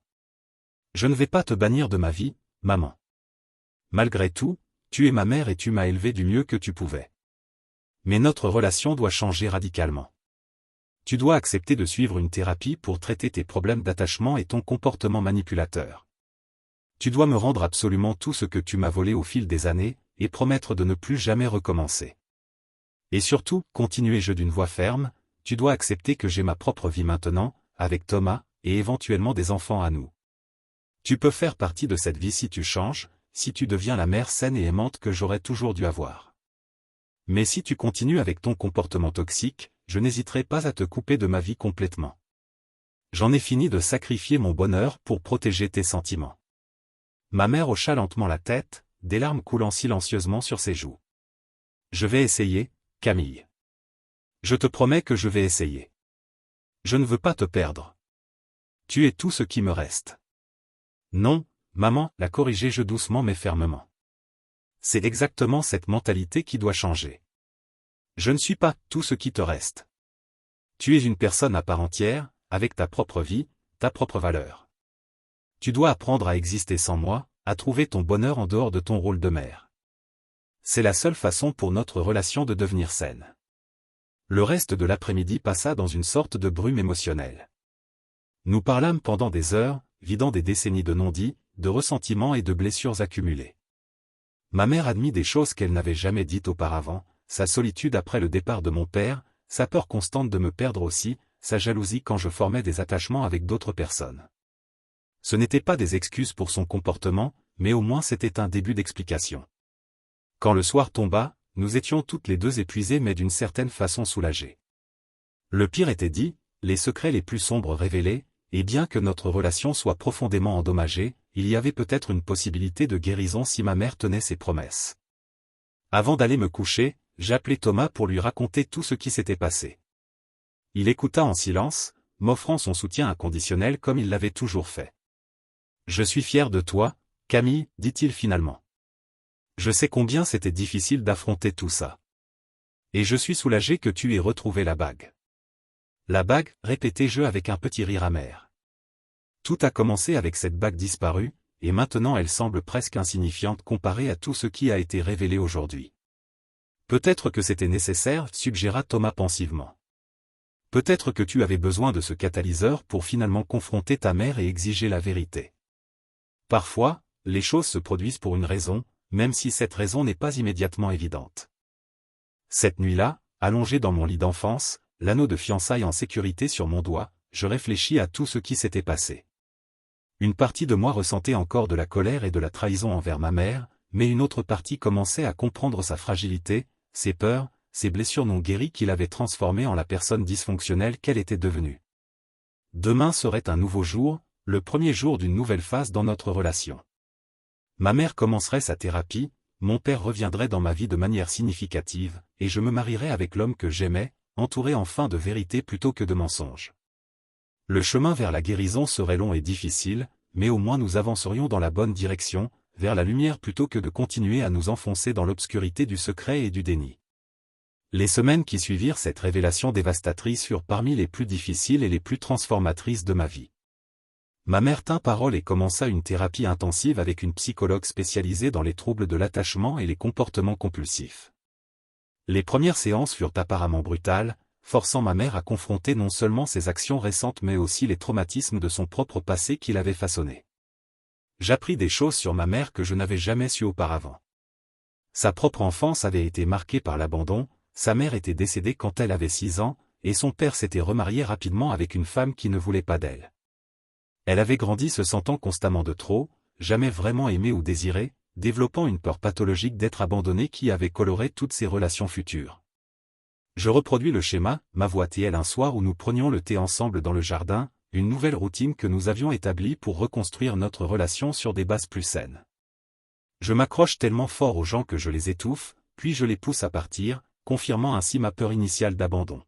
Je ne vais pas te bannir de ma vie, maman. Malgré tout, tu es ma mère et tu m'as élevé du mieux que tu pouvais. Mais notre relation doit changer radicalement. Tu dois accepter de suivre une thérapie pour traiter tes problèmes d'attachement et ton comportement manipulateur. Tu dois me rendre absolument tout ce que tu m'as volé au fil des années, et promettre de ne plus jamais recommencer. Et surtout, continuai-je d'une voix ferme, tu dois accepter que j'ai ma propre vie maintenant, avec Thomas, et éventuellement des enfants à nous. Tu peux faire partie de cette vie si tu changes, si tu deviens la mère saine et aimante que j'aurais toujours dû avoir. Mais si tu continues avec ton comportement toxique, je n'hésiterai pas à te couper de ma vie complètement. J'en ai fini de sacrifier mon bonheur pour protéger tes sentiments. Ma mère hocha lentement la tête, des larmes coulant silencieusement sur ses joues. Je vais essayer, Camille. Je te promets que je vais essayer. Je ne veux pas te perdre. Tu es tout ce qui me reste. Non, maman, la corrigeai-je doucement mais fermement. C'est exactement cette mentalité qui doit changer. Je ne suis pas tout ce qui te reste. Tu es une personne à part entière, avec ta propre vie, ta propre valeur. Tu dois apprendre à exister sans moi, à trouver ton bonheur en dehors de ton rôle de mère. C'est la seule façon pour notre relation de devenir saine. Le reste de l'après-midi passa dans une sorte de brume émotionnelle. Nous parlâmes pendant des heures, vidant des décennies de non-dits, de ressentiments et de blessures accumulées. Ma mère admit des choses qu'elle n'avait jamais dites auparavant, sa solitude après le départ de mon père, sa peur constante de me perdre aussi, sa jalousie quand je formais des attachements avec d'autres personnes. Ce n'étaient pas des excuses pour son comportement, mais au moins c'était un début d'explication. Quand le soir tomba, nous étions toutes les deux épuisées mais d'une certaine façon soulagées. Le pire était dit, les secrets les plus sombres révélés, et bien que notre relation soit profondément endommagée, il y avait peut-être une possibilité de guérison si ma mère tenait ses promesses. Avant d'aller me coucher, j'appelai Thomas pour lui raconter tout ce qui s'était passé. Il écouta en silence, m'offrant son soutien inconditionnel comme il l'avait toujours fait. Je suis fier de toi, Camille, dit-il finalement. Je sais combien c'était difficile d'affronter tout ça. Et je suis soulagé que tu aies retrouvé la bague. La bague, répétait-je avec un petit rire amer. Tout a commencé avec cette bague disparue, et maintenant elle semble presque insignifiante comparée à tout ce qui a été révélé aujourd'hui. Peut-être que c'était nécessaire, suggéra Thomas pensivement. Peut-être que tu avais besoin de ce catalyseur pour finalement confronter ta mère et exiger la vérité. Parfois, les choses se produisent pour une raison, même si cette raison n'est pas immédiatement évidente. Cette nuit-là, allongé dans mon lit d'enfance, l'anneau de fiançailles en sécurité sur mon doigt, je réfléchis à tout ce qui s'était passé. Une partie de moi ressentait encore de la colère et de la trahison envers ma mère, mais une autre partie commençait à comprendre sa fragilité, ses peurs, ses blessures non guéries qui l'avaient transformée en la personne dysfonctionnelle qu'elle était devenue. Demain serait un nouveau jour, le premier jour d'une nouvelle phase dans notre relation. Ma mère commencerait sa thérapie, mon père reviendrait dans ma vie de manière significative, et je me marierais avec l'homme que j'aimais, entouré enfin de vérité plutôt que de mensonges. Le chemin vers la guérison serait long et difficile, mais au moins nous avancerions dans la bonne direction, vers la lumière plutôt que de continuer à nous enfoncer dans l'obscurité du secret et du déni. Les semaines qui suivirent cette révélation dévastatrice furent parmi les plus difficiles et les plus transformatrices de ma vie. Ma mère tint parole et commença une thérapie intensive avec une psychologue spécialisée dans les troubles de l'attachement et les comportements compulsifs. Les premières séances furent apparemment brutales, forçant ma mère à confronter non seulement ses actions récentes mais aussi les traumatismes de son propre passé qui l'avaient façonné. J'appris des choses sur ma mère que je n'avais jamais su auparavant. Sa propre enfance avait été marquée par l'abandon, sa mère était décédée quand elle avait 6 ans, et son père s'était remarié rapidement avec une femme qui ne voulait pas d'elle. Elle avait grandi se sentant constamment de trop, jamais vraiment aimée ou désirée, développant une peur pathologique d'être abandonnée qui avait coloré toutes ses relations futures. Je reproduis le schéma, ma voix et elle un soir où nous prenions le thé ensemble dans le jardin, une nouvelle routine que nous avions établie pour reconstruire notre relation sur des bases plus saines. Je m'accroche tellement fort aux gens que je les étouffe, puis je les pousse à partir, confirmant ainsi ma peur initiale d'abandon.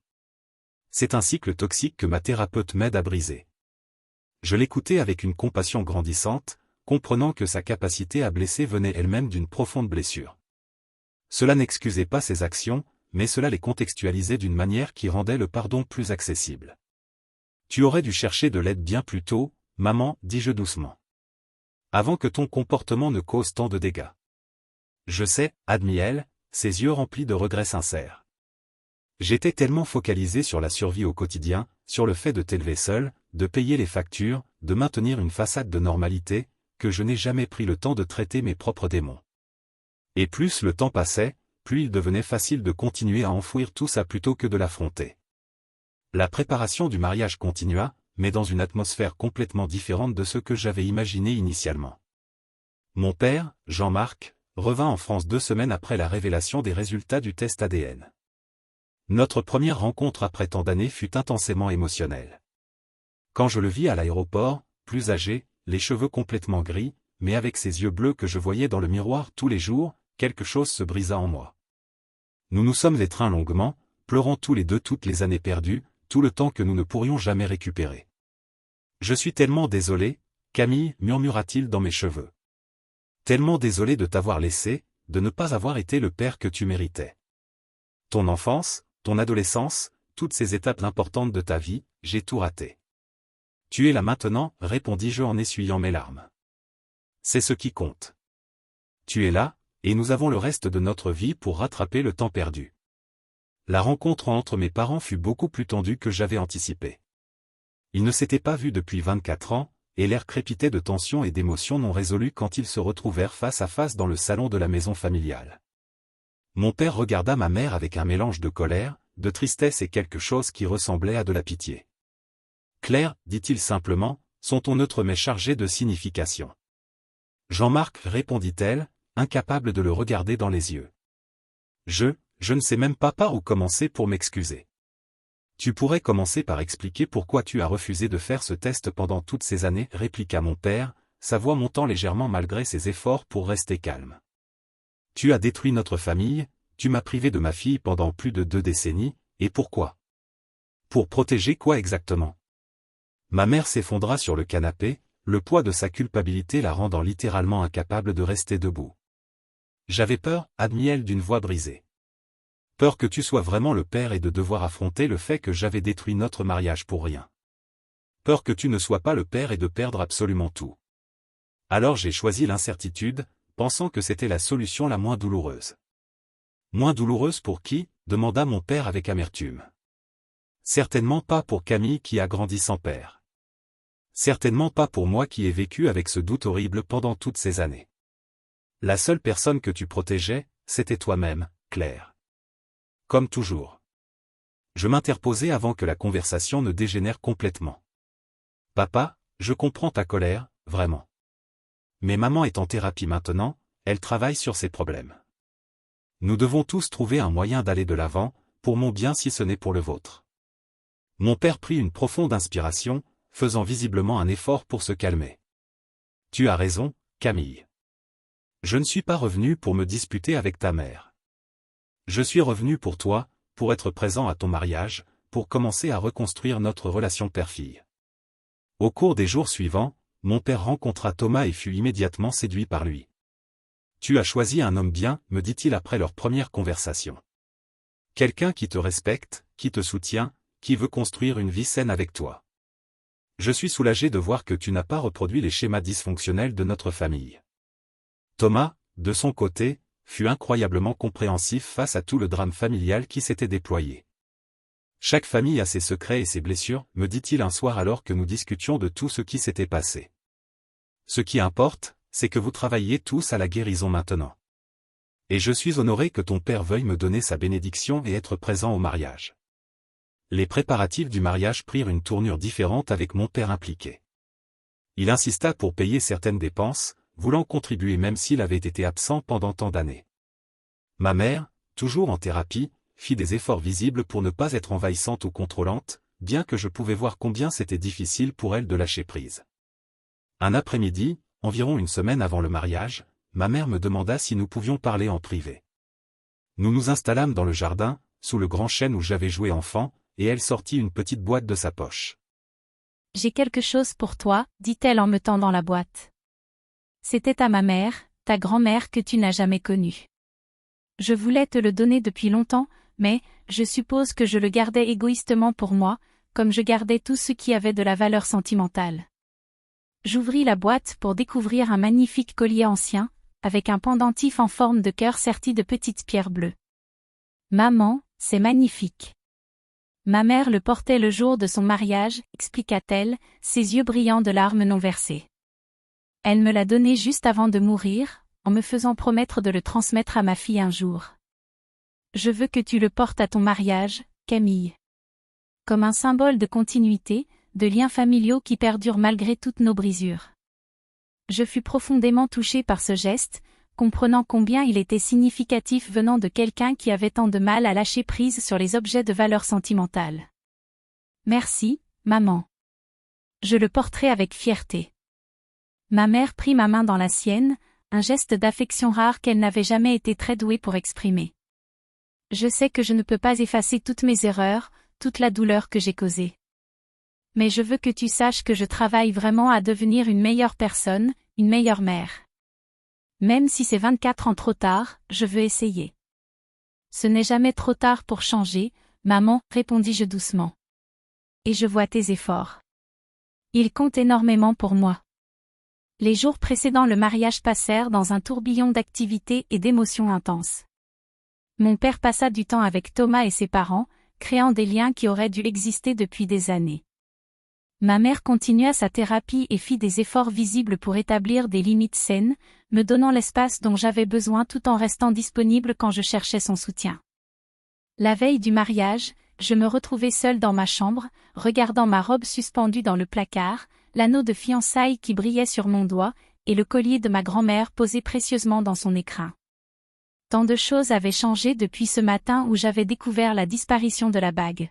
C'est un cycle toxique que ma thérapeute m'aide à briser. Je l'écoutais avec une compassion grandissante, comprenant que sa capacité à blesser venait elle-même d'une profonde blessure. Cela n'excusait pas ses actions, mais cela les contextualisait d'une manière qui rendait le pardon plus accessible. « Tu aurais dû chercher de l'aide bien plus tôt, maman, dis-je doucement. Avant que ton comportement ne cause tant de dégâts. » Je sais, admit-elle, ses yeux remplis de regrets sincères. J'étais tellement focalisé sur la survie au quotidien, sur le fait de t'élever seul, de payer les factures, de maintenir une façade de normalité, que je n'ai jamais pris le temps de traiter mes propres démons. Et plus le temps passait, plus il devenait facile de continuer à enfouir tout ça plutôt que de l'affronter. La préparation du mariage continua, mais dans une atmosphère complètement différente de ce que j'avais imaginé initialement. Mon père, Jean-Marc, revint en France 2 semaines après la révélation des résultats du test ADN. Notre première rencontre après tant d'années fut intensément émotionnelle. Quand je le vis à l'aéroport, plus âgé, les cheveux complètement gris, mais avec ses yeux bleus que je voyais dans le miroir tous les jours, quelque chose se brisa en moi. Nous nous sommes étreints longuement, pleurant tous les deux toutes les années perdues, tout le temps que nous ne pourrions jamais récupérer. « Je suis tellement désolé, Camille, murmura-t-il dans mes cheveux. Tellement désolé de t'avoir laissé, de ne pas avoir été le père que tu méritais. Ton enfance, ton adolescence, toutes ces étapes importantes de ta vie, j'ai tout raté. Tu es là maintenant, répondis-je en essuyant mes larmes. C'est ce qui compte. Tu es là, et nous avons le reste de notre vie pour rattraper le temps perdu. La rencontre entre mes parents fut beaucoup plus tendue que j'avais anticipé. Ils ne s'étaient pas vus depuis 24 ans, et l'air crépitait de tension et d'émotion non résolues quand ils se retrouvèrent face à face dans le salon de la maison familiale. Mon père regarda ma mère avec un mélange de colère, de tristesse et quelque chose qui ressemblait à de la pitié. « Claire, dit-il simplement, son ton neutre mais chargé de signification. »« Jean-Marc, répondit-elle, incapable de le regarder dans les yeux. « Je ne sais même pas par où commencer pour m'excuser. Tu pourrais commencer par expliquer pourquoi tu as refusé de faire ce test pendant toutes ces années, répliqua mon père, sa voix montant légèrement malgré ses efforts pour rester calme. Tu as détruit notre famille, tu m'as privé de ma fille pendant plus de 2 décennies, et pourquoi? Pour protéger quoi exactement? Ma mère s'effondra sur le canapé, le poids de sa culpabilité la rendant littéralement incapable de rester debout. J'avais peur, admit-elle d'une voix brisée. Peur que tu sois vraiment le père et de devoir affronter le fait que j'avais détruit notre mariage pour rien. Peur que tu ne sois pas le père et de perdre absolument tout. Alors j'ai choisi l'incertitude, pensant que c'était la solution la moins douloureuse. Moins douloureuse pour qui? Demanda mon père avec amertume. Certainement pas pour Camille qui a grandi sans père. Certainement pas pour moi qui ai vécu avec ce doute horrible pendant toutes ces années. La seule personne que tu protégeais, c'était toi-même, Claire. Comme toujours. Je m'interposai avant que la conversation ne dégénère complètement. Papa, je comprends ta colère, vraiment. Mais maman est en thérapie maintenant, elle travaille sur ses problèmes. Nous devons tous trouver un moyen d'aller de l'avant, pour mon bien si ce n'est pour le vôtre. Mon père prit une profonde inspiration, faisant visiblement un effort pour se calmer. Tu as raison, Camille. Je ne suis pas revenu pour me disputer avec ta mère. Je suis revenu pour toi, pour être présent à ton mariage, pour commencer à reconstruire notre relation père-fille. Au cours des jours suivants, mon père rencontra Thomas et fut immédiatement séduit par lui. Tu as choisi un homme bien, me dit-il après leur première conversation. Quelqu'un qui te respecte, qui te soutient, qui veut construire une vie saine avec toi. Je suis soulagé de voir que tu n'as pas reproduit les schémas dysfonctionnels de notre famille. Thomas, de son côté, fut incroyablement compréhensif face à tout le drame familial qui s'était déployé. Chaque famille a ses secrets et ses blessures, me dit-il un soir alors que nous discutions de tout ce qui s'était passé. Ce qui importe, c'est que vous travailliez tous à la guérison maintenant. Et je suis honoré que ton père veuille me donner sa bénédiction et être présent au mariage. Les préparatifs du mariage prirent une tournure différente avec mon père impliqué. Il insista pour payer certaines dépenses, voulant contribuer même s'il avait été absent pendant tant d'années. Ma mère, toujours en thérapie, fit des efforts visibles pour ne pas être envahissante ou contrôlante, bien que je pouvais voir combien c'était difficile pour elle de lâcher prise. Un après-midi, environ une semaine avant le mariage, ma mère me demanda si nous pouvions parler en privé. Nous nous installâmes dans le jardin, sous le grand chêne où j'avais joué enfant, et elle sortit une petite boîte de sa poche. « J'ai quelque chose pour toi, dit-elle en me tendant la boîte. C'était à ma mère, ta grand-mère que tu n'as jamais connue. Je voulais te le donner depuis longtemps, mais, je suppose que je le gardais égoïstement pour moi, comme je gardais tout ce qui avait de la valeur sentimentale. » J'ouvris la boîte pour découvrir un magnifique collier ancien, avec un pendentif en forme de cœur serti de petites pierres bleues. Maman, c'est magnifique. Ma mère le portait le jour de son mariage, expliqua-t-elle, ses yeux brillants de larmes non versées. Elle me l'a donné juste avant de mourir, en me faisant promettre de le transmettre à ma fille un jour. Je veux que tu le portes à ton mariage, Camille. Comme un symbole de continuité, de liens familiaux qui perdurent malgré toutes nos brisures. Je fus profondément touchée par ce geste, comprenant combien il était significatif venant de quelqu'un qui avait tant de mal à lâcher prise sur les objets de valeur sentimentale. Merci, maman. Je le porterai avec fierté. Ma mère prit ma main dans la sienne, un geste d'affection rare qu'elle n'avait jamais été très douée pour exprimer. Je sais que je ne peux pas effacer toutes mes erreurs, toute la douleur que j'ai causée. Mais je veux que tu saches que je travaille vraiment à devenir une meilleure personne, une meilleure mère. Même si c'est 24 ans trop tard, je veux essayer. Ce n'est jamais trop tard pour changer, maman, répondis-je doucement. Et je vois tes efforts. Ils comptent énormément pour moi. Les jours précédant le mariage passèrent dans un tourbillon d'activités et d'émotions intenses. Mon père passa du temps avec Thomas et ses parents, créant des liens qui auraient dû exister depuis des années. Ma mère continua sa thérapie et fit des efforts visibles pour établir des limites saines, me donnant l'espace dont j'avais besoin tout en restant disponible quand je cherchais son soutien. La veille du mariage, je me retrouvais seule dans ma chambre, regardant ma robe suspendue dans le placard, l'anneau de fiançailles qui brillait sur mon doigt, et le collier de ma grand-mère posé précieusement dans son écrin. Tant de choses avaient changé depuis ce matin où j'avais découvert la disparition de la bague.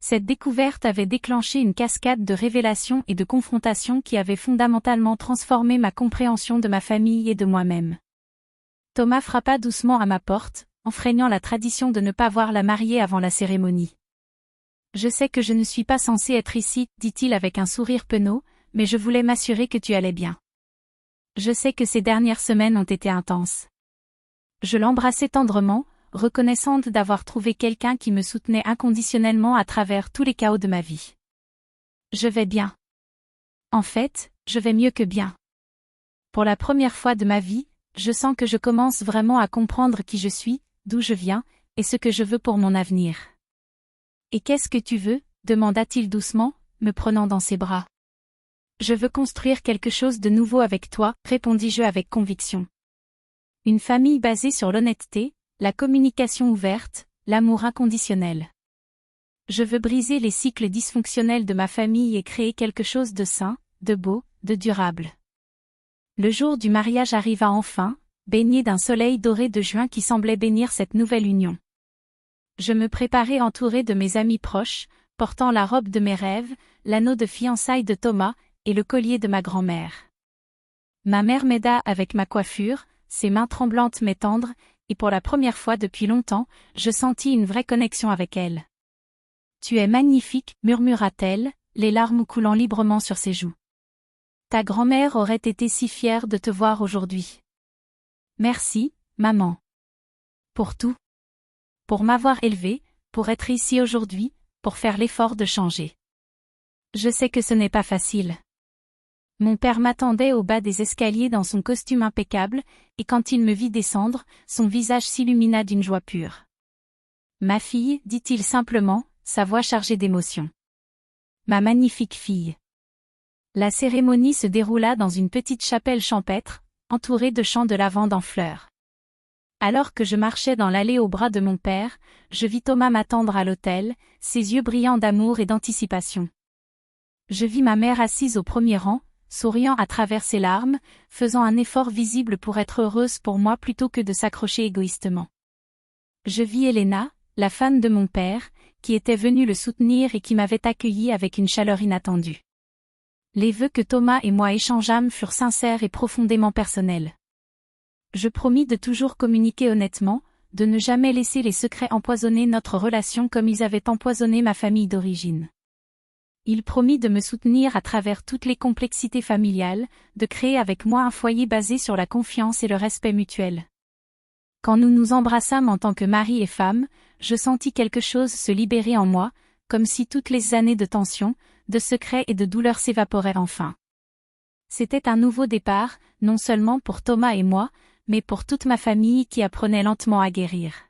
Cette découverte avait déclenché une cascade de révélations et de confrontations qui avait fondamentalement transformé ma compréhension de ma famille et de moi-même. Thomas frappa doucement à ma porte, enfreignant la tradition de ne pas voir la mariée avant la cérémonie. « Je sais que je ne suis pas censé être ici, dit-il avec un sourire penaud, mais je voulais m'assurer que tu allais bien. Je sais que ces dernières semaines ont été intenses. Je l'embrassai tendrement, reconnaissante d'avoir trouvé quelqu'un qui me soutenait inconditionnellement à travers tous les chaos de ma vie. Je vais bien. En fait, je vais mieux que bien. Pour la première fois de ma vie, je sens que je commence vraiment à comprendre qui je suis, d'où je viens, et ce que je veux pour mon avenir. Et qu'est-ce que tu veux ? Demanda-t-il doucement, me prenant dans ses bras. Je veux construire quelque chose de nouveau avec toi, répondis-je avec conviction. Une famille basée sur l'honnêteté, la communication ouverte, l'amour inconditionnel. Je veux briser les cycles dysfonctionnels de ma famille et créer quelque chose de sain, de beau, de durable. Le jour du mariage arriva enfin, baigné d'un soleil doré de juin qui semblait bénir cette nouvelle union. Je me préparais entouré de mes amis proches, portant la robe de mes rêves, l'anneau de fiançailles de Thomas, et le collier de ma grand-mère. Ma mère m'aida avec ma coiffure, ses mains tremblantes m'étendre, et pour la première fois depuis longtemps, je sentis une vraie connexion avec elle. « Tu es magnifique » murmura-t-elle, les larmes coulant librement sur ses joues. « Ta grand-mère aurait été si fière de te voir aujourd'hui. »« Merci, maman. Pour tout. Pour m'avoir élevée, pour être ici aujourd'hui, pour faire l'effort de changer. Je sais que ce n'est pas facile. » Mon père m'attendait au bas des escaliers dans son costume impeccable, et quand il me vit descendre, son visage s'illumina d'une joie pure. « Ma fille, dit-il simplement, sa voix chargée d'émotion. Ma magnifique fille. » La cérémonie se déroula dans une petite chapelle champêtre, entourée de champs de lavande en fleurs. Alors que je marchais dans l'allée au bras de mon père, je vis Thomas m'attendre à l'autel, ses yeux brillants d'amour et d'anticipation. Je vis ma mère assise au premier rang, souriant à travers ses larmes, faisant un effort visible pour être heureuse pour moi plutôt que de s'accrocher égoïstement. Je vis Elena, la femme de mon père, qui était venue le soutenir et qui m'avait accueilli avec une chaleur inattendue. Les vœux que Thomas et moi échangeâmes furent sincères et profondément personnels. Je promis de toujours communiquer honnêtement, de ne jamais laisser les secrets empoisonner notre relation comme ils avaient empoisonné ma famille d'origine. Il promit de me soutenir à travers toutes les complexités familiales, de créer avec moi un foyer basé sur la confiance et le respect mutuel. Quand nous nous embrassâmes en tant que mari et femme, je sentis quelque chose se libérer en moi, comme si toutes les années de tension, de secrets et de douleurs s'évaporaient enfin. C'était un nouveau départ, non seulement pour Thomas et moi, mais pour toute ma famille qui apprenait lentement à guérir.